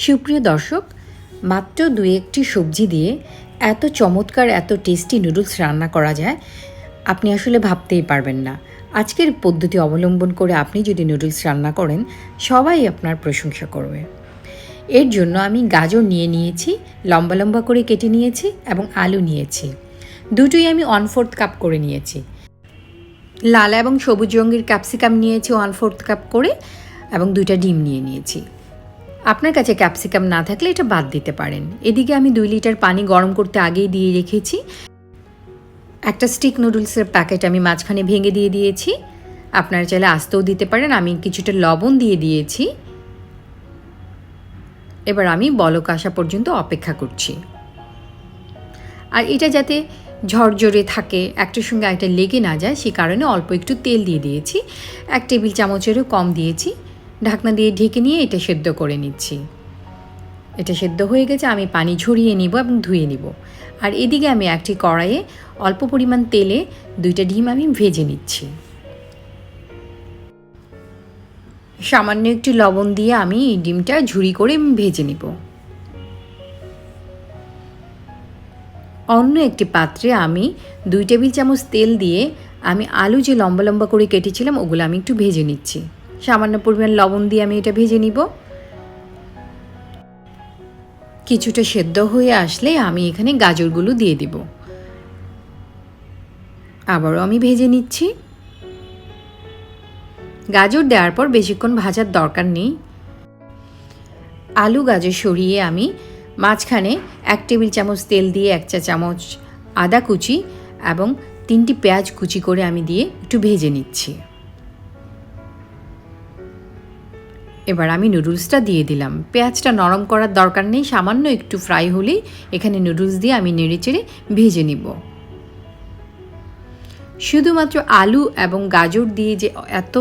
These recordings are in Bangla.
সুপ্রিয় দর্শক, মাত্র ২-১টি সবজি দিয়ে এত চমৎকার এত টেস্টি নুডলস রান্না করা যায় আপনি আসলে ভাবতেই পারবেন না। আজকের পদ্ধতি অবলম্বন করে আপনি যদি নুডলস রান্না করেন সবাই আপনার প্রশংসা করবে। এর জন্য আমি গাজর নিয়েছি, লম্বা লম্বা করে কেটে নিয়েছি এবং আলু নিয়েছি। দুটোই আমি 1/4 কাপ করে নিয়েছি। লাল এবং সবুজ রঙের ক্যাপসিকাম নিয়েছি 1/4 কাপ করে এবং 2টা ডিম নিয়েছি। আপনার কাছে ক্যাপসিকাম না থাকলে এটা বাদ দিতে পারেন। এদিকে আমি 2 লিটার পানি গরম করতে আগেই দিয়ে রেখেছি। একটা স্টিক নুডলসের প্যাকেট আমি মাঝখানে ভেঙে দিয়ে দিয়েছি। আপনারা চাইলে আস্তেও দিতে পারেন। আমি কিছুটা লবণ দিয়ে দিয়েছি। এবার আমি বলক আসা পর্যন্ত অপেক্ষা করছি। আর এটা যাতে ঝরঝরে থাকে, একটার সঙ্গে একটা লেগে না যায়, সে কারণে অল্প একটু তেল দিয়ে দিয়েছি। 1 টেবিল চামচেরও কম দিয়েছি। ঢাকনা দিয়ে ঢেকে নিয়ে এটা সেদ্ধ করে নিচ্ছি। এটা সেদ্ধ হয়ে গেছে, আমি পানি ঝরিয়ে নিব এবং ধুয়ে নিব। আর এদিকে আমি একটি কড়াইয়ে অল্প পরিমাণ তেলে 2টা ডিম আমি ভেজে নিচ্ছি। সামান্য একটু লবণ দিয়ে আমি এই ডিমটা ঝুরি করে ভেজে নিব। অন্য একটি পাত্রে আমি 2 টেবিল চামচ তেল দিয়ে আমি আলু যে লম্বা লম্বা করে কেটেছিলাম ওগুলো আমি একটু ভেজে নিচ্ছি। সামান্য পরিমাণ লবণ দিয়ে আমি এটা ভেজে নিব। কিছুটা সেদ্ধ হয়ে আসলে আমি এখানে গাজরগুলো দিয়ে দিব। আবারও আমি ভেজে নিচ্ছি। গাজর দেওয়ার পর বেশিক্ষণ ভাজার দরকার নেই। আলু গাজর সরিয়ে আমি মাঝখানে 1 টেবিল চামচ তেল দিয়ে 1 চা চামচ আদা কুচি এবং 3টি পেঁয়াজ কুচি করে আমি দিয়ে একটু ভেজে নিচ্ছি। এবার আমি নুডলসটা দিয়ে দিলাম। পেঁয়াজটা নরম করার দরকার নেই, সামান্য একটু ফ্রাই হলেই এখানে নুডলস দিয়ে আমি নেড়েচেড়ে ভেজে নিব। শুধুমাত্র আলু এবং গাজর দিয়ে যে এত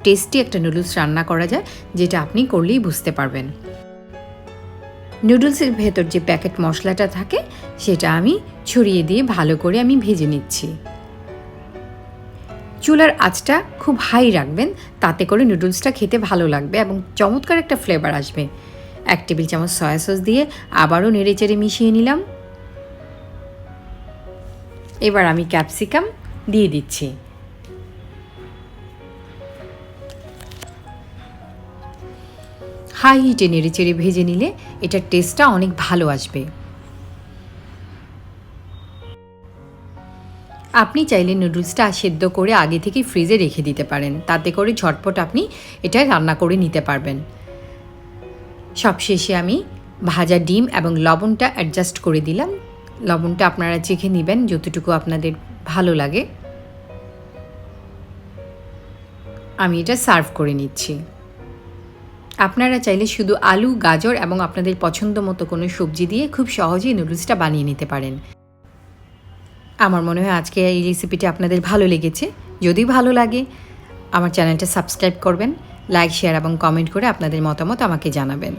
টেস্টি একটা নুডলস রান্না করা যায়, যেটা আপনি করলেই বুঝতে পারবেন। নুডলসের ভেতর যে প্যাকেট মশলাটা থাকে সেটা আমি ছড়িয়ে দিয়ে ভালো করে আমি ভেজে নিচ্ছি। চুলার আঁচটা খুব হাই রাখবেন, তাতে করে নুডলসটা খেতে ভালো লাগবে এবং চমৎকার একটা ফ্লেভার আসবে। 1 টেবিল চামচ সয়া সস দিয়ে আবারও নেড়েচেড়ে মিশিয়ে নিলাম। এবার আমি ক্যাপসিকাম দিয়ে দিচ্ছি। হাই হিটে নেড়েচেড়ে ভেজে নিলে এটার টেস্টটা অনেক ভালো আসবে। আপনি চাইলে নুডলসটা সেদ্ধ করে আগে থেকে ফ্রিজে রেখে দিতে পারেন, তাতে করে ঝটপট আপনি এটা রান্না করে নিতে পারবেন। সবশেষে আমি ভাজা ডিম এবং লবণটা অ্যাডজাস্ট করে দিলাম। লবণটা আপনারা চেখে নেবেন যতটুকু আপনাদের ভালো লাগে। আমি এটা সার্ভ করে নিচ্ছি। আপনারা চাইলে শুধু আলু, গাজর এবং আপনাদের পছন্দ মতো কোনো সবজি দিয়ে খুব সহজেই নুডলসটা বানিয়ে নিতে পারেন। আমার মনে হয় আজকে এই রেসিপিটি আপনাদের ভালো লেগেছে। যদি ভালো লাগে আমার চ্যানেলটা সাবস্ক্রাইব করবেন, লাইক, শেয়ার এবং কমেন্ট করে আপনাদের মতামত আমাকে জানাবেন।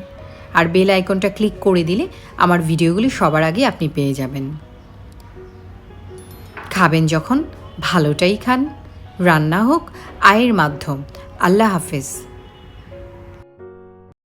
আর বেল আইকনটা ক্লিক করে দিলে আমার ভিডিওগুলি সবার আগে আপনি পেয়ে যাবেন। খাবেন যখন ভালোটাই খান। রান্না হোক আয়ের মাধ্যম। আল্লাহ হাফেজ।